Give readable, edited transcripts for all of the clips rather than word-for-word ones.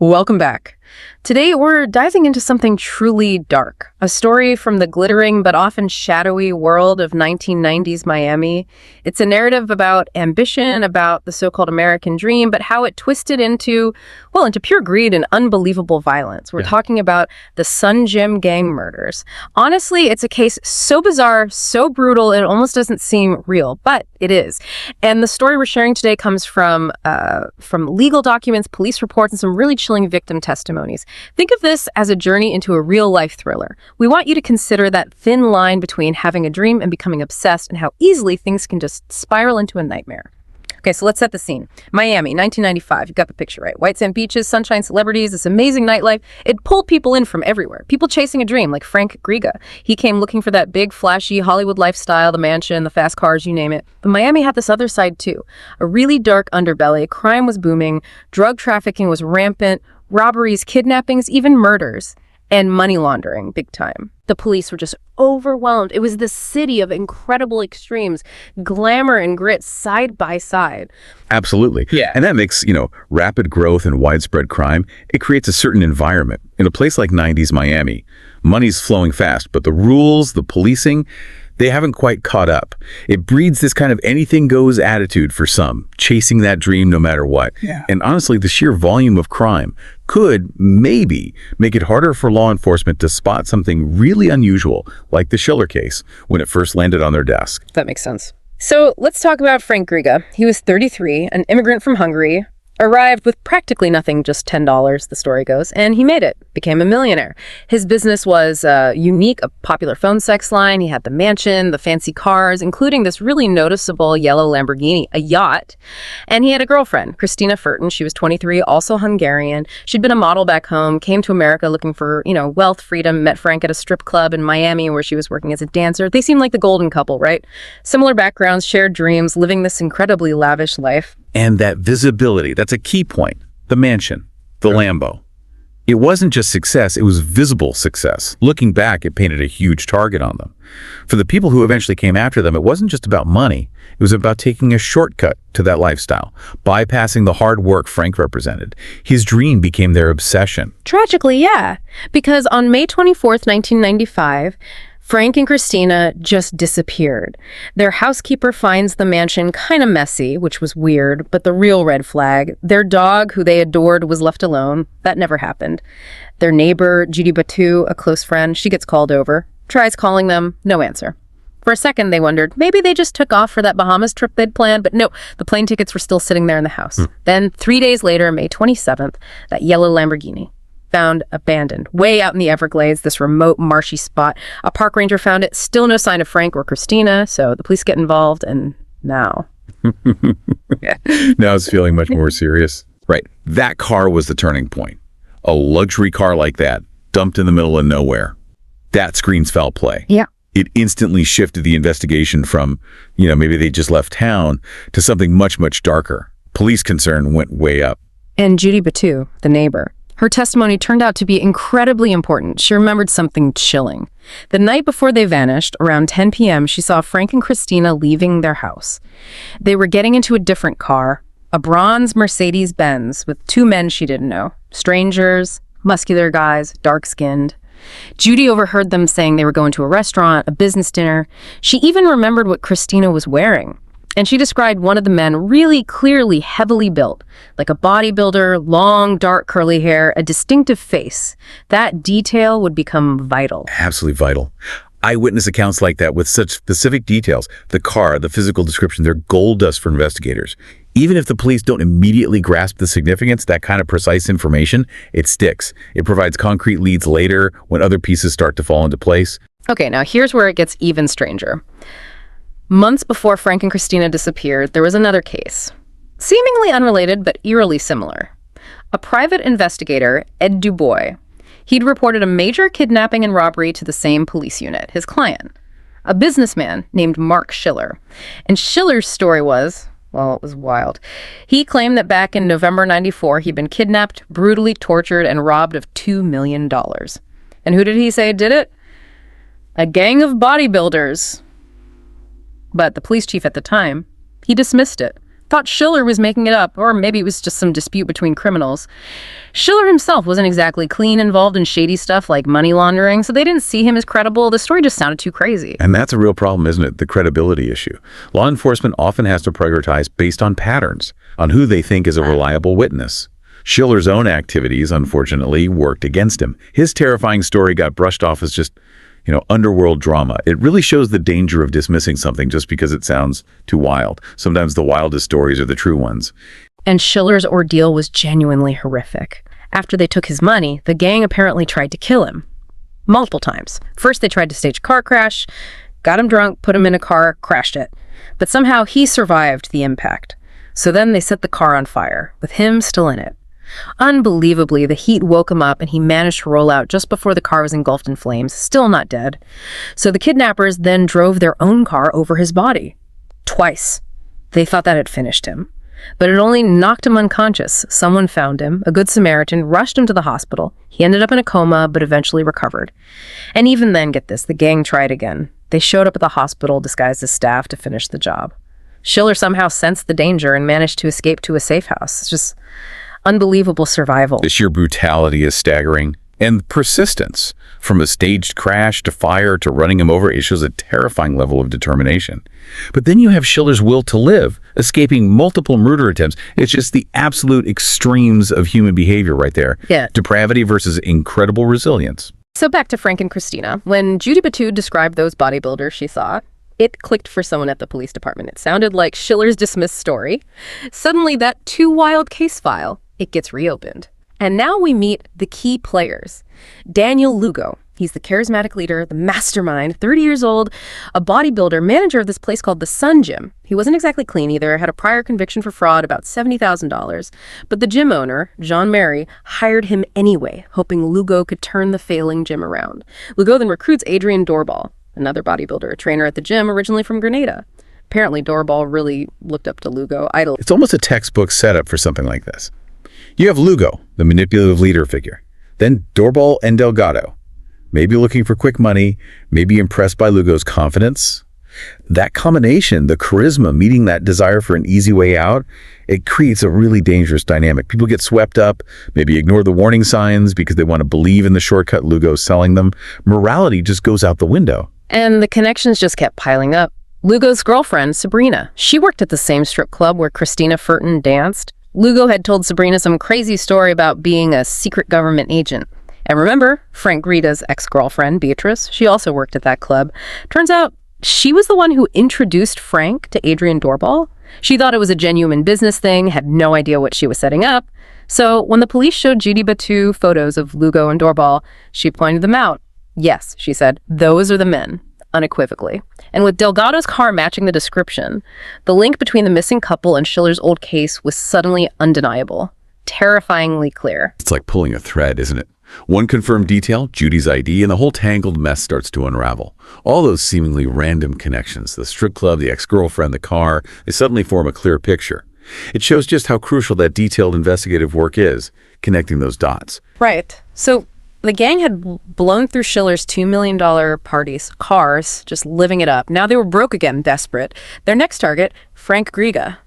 Welcome back. Today, we're diving into something truly dark, a story from the glittering but often shadowy world of 1990s Miami. It's a narrative about ambition, about the so-called American dream, but how it twisted into pure greed and unbelievable violence. We're talking about the Sun Gym gang murders. Honestly, it's a case so bizarre, so brutal, it almost doesn't seem real, but it is. And the story we're sharing today comes from legal documents, police reports, and some really chilling victim testimonies. Think of this as a journey into a real-life thriller. We want you to consider that thin line between having a dream and becoming obsessed and how easily things can just spiral into a nightmare. Okay, so let's set the scene. Miami, 1995. You got the picture, right? White sand beaches, sunshine celebrities, this amazing nightlife. It pulled people in from everywhere. People chasing a dream, like Frank Griga. He came looking for that big, flashy Hollywood lifestyle, the mansion, the fast cars, you name it. But Miami had this other side, too. A really dark underbelly. Crime was booming. Drug trafficking was rampant. Robberies, kidnappings, even murders. And money laundering, big time. The police were just overwhelmed. It was the city of incredible extremes, glamour and grit side by side. Absolutely. Yeah. And that makes, rapid growth and widespread crime, it creates a certain environment. In a place like 90s Miami, money's flowing fast, but the rules, the policing, they haven't quite caught up. It breeds this kind of anything goes attitude for some, chasing that dream no matter what. Yeah. And honestly, the sheer volume of crime could maybe make it harder for law enforcement to spot something really unusual, like the Schiller case, when it first landed on their desk. That makes sense. So let's talk about Frank Griga. He was 33, an immigrant from Hungary, arrived with practically nothing, just $10, the story goes, and he made it, became a millionaire. His business was unique, a popular phone sex line. He had the mansion, the fancy cars, including this really noticeable yellow Lamborghini, a yacht. And he had a girlfriend, Christina Furton. She was 23, also Hungarian. She'd been a model back home, came to America looking for, wealth, freedom, met Frank at a strip club in Miami where she was working as a dancer. They seemed like the golden couple, right? Similar backgrounds, shared dreams, living this incredibly lavish life. And that visibility, that's a key point. The mansion, the Lambo. It wasn't just success, it was visible success. Looking back, it painted a huge target on them. For the people who eventually came after them, it wasn't just about money. It was about taking a shortcut to that lifestyle, bypassing the hard work Frank represented. His dream became their obsession. Tragically, yeah. Because on May 24th, 1995, Frank and Christina just disappeared. Their housekeeper finds the mansion kind of messy, which was weird, but the real red flag, their dog, who they adored, was left alone. That never happened. Their neighbor, Judy Batu, a close friend, she gets called over, tries calling them, no answer. For a second, they wondered, maybe they just took off for that Bahamas trip they'd planned, but no, the plane tickets were still sitting there in the house. Then, 3 days later, May 27th, that yellow Lamborghini found abandoned, way out in the Everglades, this remote, marshy spot. A park ranger found it. Still no sign of Frank or Christina, so the police get involved, and now. Now it's feeling much more serious. Right. That car was the turning point. A luxury car like that, dumped in the middle of nowhere. That screams foul play. Yeah. It instantly shifted the investigation from, maybe they just left town, to something much, much darker. Police concern went way up. And Judy Batu, the neighbor, her testimony turned out to be incredibly important. She remembered something chilling. The night before they vanished, around 10 p.m., she saw Frank and Christina leaving their house. They were getting into a different car, a bronze Mercedes-Benz with two men she didn't know. Strangers, muscular guys, dark-skinned. Judy overheard them saying they were going to a restaurant, a business dinner. She even remembered what Christina was wearing. And she described one of the men really clearly heavily built, like a bodybuilder, long, dark, curly hair, a distinctive face. That detail would become vital. Absolutely vital. Eyewitness accounts like that with such specific details, the car, the physical description, they're gold dust for investigators. Even if the police don't immediately grasp the significance, that kind of precise information, it sticks. It provides concrete leads later when other pieces start to fall into place. Okay, now here's where it gets even stranger. Months before Frank and Christina disappeared, there was another case. Seemingly unrelated, but eerily similar. A private investigator, Ed Dubois, he'd reported a major kidnapping and robbery to the same police unit, his client, a businessman named Mark Schiller. And Schiller's story was, it was wild. He claimed that back in November 94, he'd been kidnapped, brutally tortured, and robbed of $2 million. And who did he say did it? A gang of bodybuilders. But the police chief at the time, he dismissed it. thought Schiller was making it up, or maybe it was just some dispute between criminals. Schiller himself wasn't exactly clean, involved in shady stuff like money laundering, so they didn't see him as credible. The story just sounded too crazy. And that's a real problem, isn't it? The credibility issue. Law enforcement often has to prioritize based on patterns, on who they think is a reliable witness. Schiller's own activities, unfortunately, worked against him. His terrifying story got brushed off as just, underworld drama. It really shows the danger of dismissing something just because it sounds too wild. Sometimes the wildest stories are the true ones. And Schiller's ordeal was genuinely horrific. After they took his money, the gang apparently tried to kill him. Multiple times. First, they tried to stage a car crash, got him drunk, put him in a car, crashed it. But somehow he survived the impact. So then they set the car on fire, with him still in it. Unbelievably, the heat woke him up and he managed to roll out just before the car was engulfed in flames, still not dead. So the kidnappers then drove their own car over his body. Twice. They thought that had finished him. But it only knocked him unconscious. Someone found him, a good Samaritan, rushed him to the hospital. He ended up in a coma, but eventually recovered. And even then, get this, the gang tried again. They showed up at the hospital disguised as staff to finish the job. Schiller somehow sensed the danger and managed to escape to a safe house. It's just unbelievable survival. The sheer brutality is staggering. And persistence, from a staged crash to fire to running him over, it shows a terrifying level of determination. But then you have Schiller's will to live, escaping multiple murder attempts. It's just the absolute extremes of human behavior right there. Yeah. Depravity versus incredible resilience. So back to Frank and Christina. When Judy Batu described those bodybuilders she saw, it clicked for someone at the police department. It sounded like Schiller's dismissed story. Suddenly, that too wild case file, it gets reopened. And now we meet the key players. Daniel Lugo. He's the charismatic leader, the mastermind, 30 years old, a bodybuilder, manager of this place called the Sun Gym. He wasn't exactly clean either, had a prior conviction for fraud, about $70,000. But the gym owner, Jean Mary, hired him anyway, hoping Lugo could turn the failing gym around. Lugo then recruits Adrian Doorbal, another bodybuilder, a trainer at the gym, originally from Grenada. Apparently, Doorbal really looked up to Lugo, idol. It's almost a textbook setup for something like this. You have Lugo, the manipulative leader figure. Then Doorbal and Delgado, maybe looking for quick money, maybe impressed by Lugo's confidence. That combination, the charisma meeting that desire for an easy way out, it creates a really dangerous dynamic. People get swept up, maybe ignore the warning signs because they want to believe in the shortcut Lugo's selling them. Morality just goes out the window. And the connections just kept piling up. Lugo's girlfriend, Sabrina, she worked at the same strip club where Christina Furton danced. Lugo had told Sabrina some crazy story about being a secret government agent. And remember, Frank Grita's ex-girlfriend, Beatrice, she also worked at that club. Turns out, she was the one who introduced Frank to Adrian Doorbal. She thought it was a genuine business thing, had no idea what she was setting up. So when the police showed Judy Batu photos of Lugo and Doorbal, she pointed them out. Yes, she said, those are the men, unequivocally. And with Delgado's car matching the description, the link between the missing couple and Schiller's old case was suddenly undeniable, terrifyingly clear. It's like pulling a thread, isn't it? One confirmed detail, Judy's ID, and the whole tangled mess starts to unravel. All those seemingly random connections, the strip club, the ex-girlfriend, the car, they suddenly form a clear picture. It shows just how crucial that detailed investigative work is, connecting those dots. Right. So the gang had blown through Schiller's $2 million parties, cars, just living it up. Now they were broke again, desperate. Their next target, Frank Griga.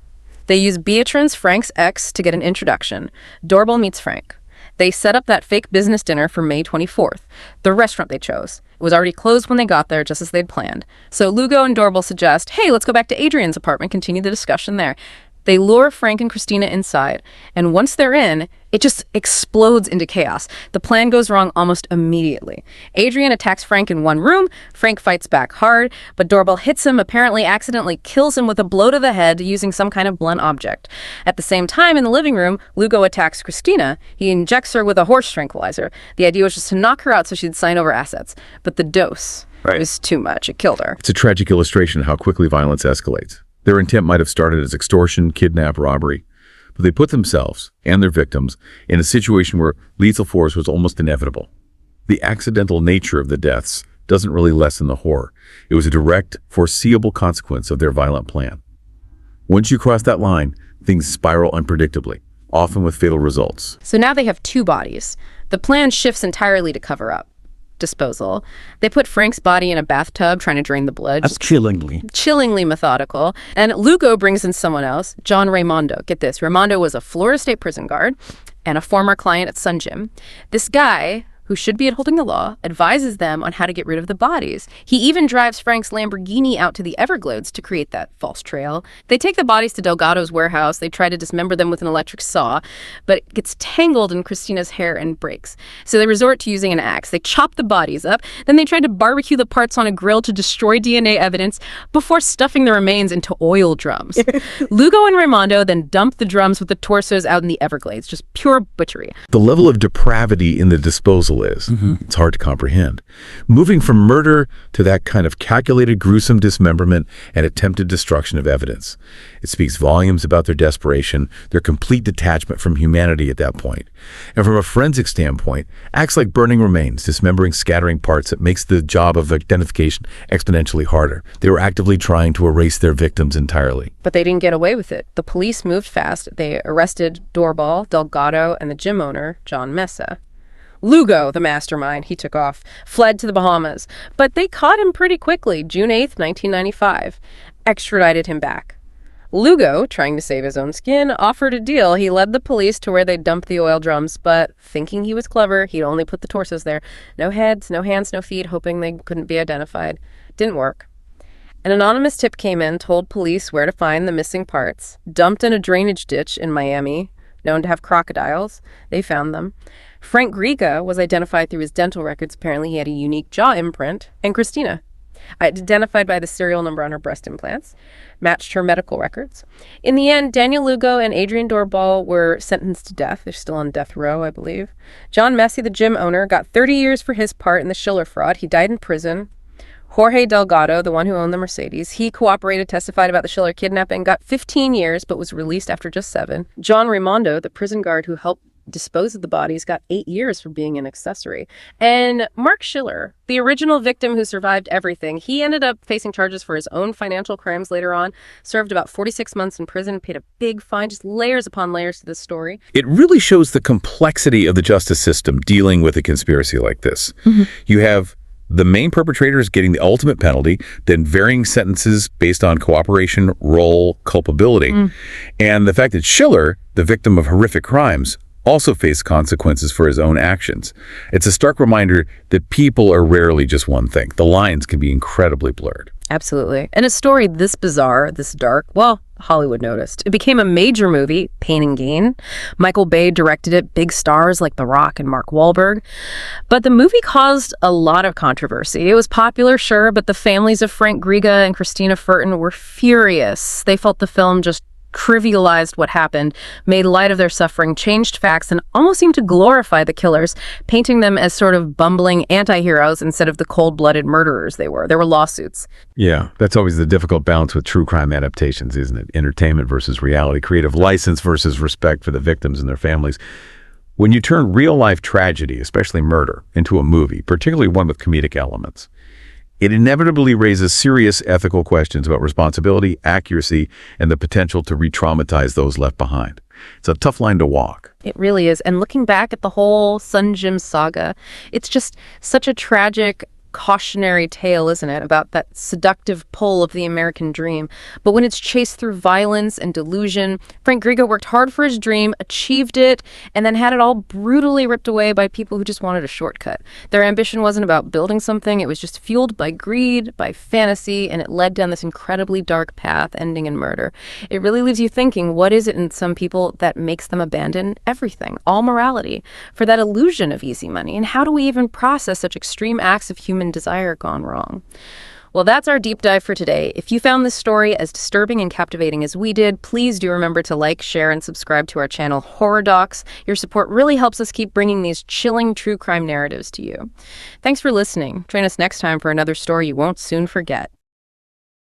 They used Beatrice, Frank's ex, to get an introduction. Doorbal meets Frank. They set up that fake business dinner for May 24th, the restaurant they chose. It was already closed when they got there, just as they'd planned. So Lugo and Doorbal suggest, hey, let's go back to Adrian's apartment, continue the discussion there. They lure Frank and Christina inside, and once they're in, it just explodes into chaos. The plan goes wrong almost immediately. Adrian attacks Frank in one room. Frank fights back hard, but Doorbal hits him, apparently accidentally kills him with a blow to the head using some kind of blunt object. At the same time, in the living room, Lugo attacks Christina. He injects her with a horse tranquilizer. The idea was just to knock her out so she'd sign over assets. But the dose was too much. It killed her. It's a tragic illustration of how quickly violence escalates. Their intent might have started as extortion, kidnap, robbery, but they put themselves and their victims in a situation where lethal force was almost inevitable. The accidental nature of the deaths doesn't really lessen the horror. It was a direct, foreseeable consequence of their violent plan. Once you cross that line, things spiral unpredictably, often with fatal results. So now they have two bodies. The plan shifts entirely to cover up. disposal. They put Frank's body in a bathtub trying to drain the blood. That's chillingly Methodical. And Lugo brings in someone else, John Raimondo. Get this, Raimondo was a Florida State prison guard and a former client at Sun Gym. This guy, who should be upholding the law, advises them on how to get rid of the bodies. He even drives Frank's Lamborghini out to the Everglades to create that false trail. They take the bodies to Delgado's warehouse. They try to dismember them with an electric saw, but it gets tangled in Christina's hair and breaks. So they resort to using an axe. They chop the bodies up. Then they try to barbecue the parts on a grill to destroy DNA evidence before stuffing the remains into oil drums. Lugo and Raimondo then dump the drums with the torsos out in the Everglades. Just pure butchery. The level of depravity in the disposal is. It's hard to comprehend. Moving from murder to that kind of calculated, gruesome dismemberment and attempted destruction of evidence. It speaks volumes about their desperation, their complete detachment from humanity at that point. And from a forensic standpoint, acts like burning remains, dismembering, scattering parts, that makes the job of identification exponentially harder. They were actively trying to erase their victims entirely. But they didn't get away with it. The police moved fast. They arrested Doorbal, Delgado, and the gym owner, John Mesa. Lugo, the mastermind, he took off, fled to the Bahamas. But they caught him pretty quickly, June 8th, 1995, extradited him back. Lugo, trying to save his own skin, offered a deal. He led the police to where they dumped the oil drums, but thinking he was clever, he'd only put the torsos there. No heads, no hands, no feet, hoping they couldn't be identified. Didn't work. An anonymous tip came in, told police where to find the missing parts, dumped in a drainage ditch in Miami, known to have crocodiles. They found them. Frank Griga was identified through his dental records. Apparently he had a unique jaw imprint. And Christina, identified by the serial number on her breast implants, matched her medical records. In the end, Daniel Lugo and Adrian Doorbal were sentenced to death. They're still on death row, I believe. John Messi, the gym owner, got 30 years for his part in the Schiller fraud. He died in prison. Jorge Delgado, the one who owned the Mercedes, he cooperated, testified about the Schiller kidnapping, got 15 years, but was released after just 7. John Raimondo, the prison guard who helped dispose of the bodies, got 8 years for being an accessory. And Mark Schiller, the original victim who survived everything, he ended up facing charges for his own financial crimes later on, served about 46 months in prison, paid a big fine, just layers upon layers to this story. It really shows the complexity of the justice system dealing with a conspiracy like this. You have the main perpetrators getting the ultimate penalty, then varying sentences based on cooperation, role, culpability. And the fact that Schiller, the victim of horrific crimes, also faced consequences for his own actions. It's a stark reminder that people are rarely just one thing. The lines can be incredibly blurred. Absolutely. And a story this bizarre, this dark, well, Hollywood noticed. It became a major movie, Pain and Gain. Michael Bay directed it, big stars like The Rock and Mark Wahlberg. But the movie caused a lot of controversy. It was popular, sure, but the families of Frank Griga and Christina Furton were furious. They felt the film just trivialized what happened, made light of their suffering, changed facts, and almost seemed to glorify the killers, painting them as sort of bumbling anti-heroes instead of the cold-blooded murderers they were. There were lawsuits. Yeah, that's always the difficult balance with true crime adaptations, isn't it? Entertainment versus reality, creative license versus respect for the victims and their families. When you turn real-life tragedy, especially murder, into a movie, particularly one with comedic elements, it inevitably raises serious ethical questions about responsibility, accuracy, and the potential to re-traumatize those left behind. It's a tough line to walk. It really is. And looking back at the whole Sun Gym saga, it's just such a tragic, cautionary tale, isn't it, about that seductive pull of the American dream. But when it's chased through violence and delusion, Frank Griga worked hard for his dream, achieved it, and then had it all brutally ripped away by people who just wanted a shortcut. Their ambition wasn't about building something. It was just fueled by greed, by fantasy, and it led down this incredibly dark path, ending in murder. It really leaves you thinking, what is it in some people that makes them abandon everything, all morality, for that illusion of easy money? And how do we even process such extreme acts of human desire gone wrong? Well, that's our deep dive for today. If you found this story as disturbing and captivating as we did, please do remember to like, share, and subscribe to our channel, Horror Docs. Your support really helps us keep bringing these chilling true crime narratives to you. Thanks for listening. Join us next time for another story you won't soon forget.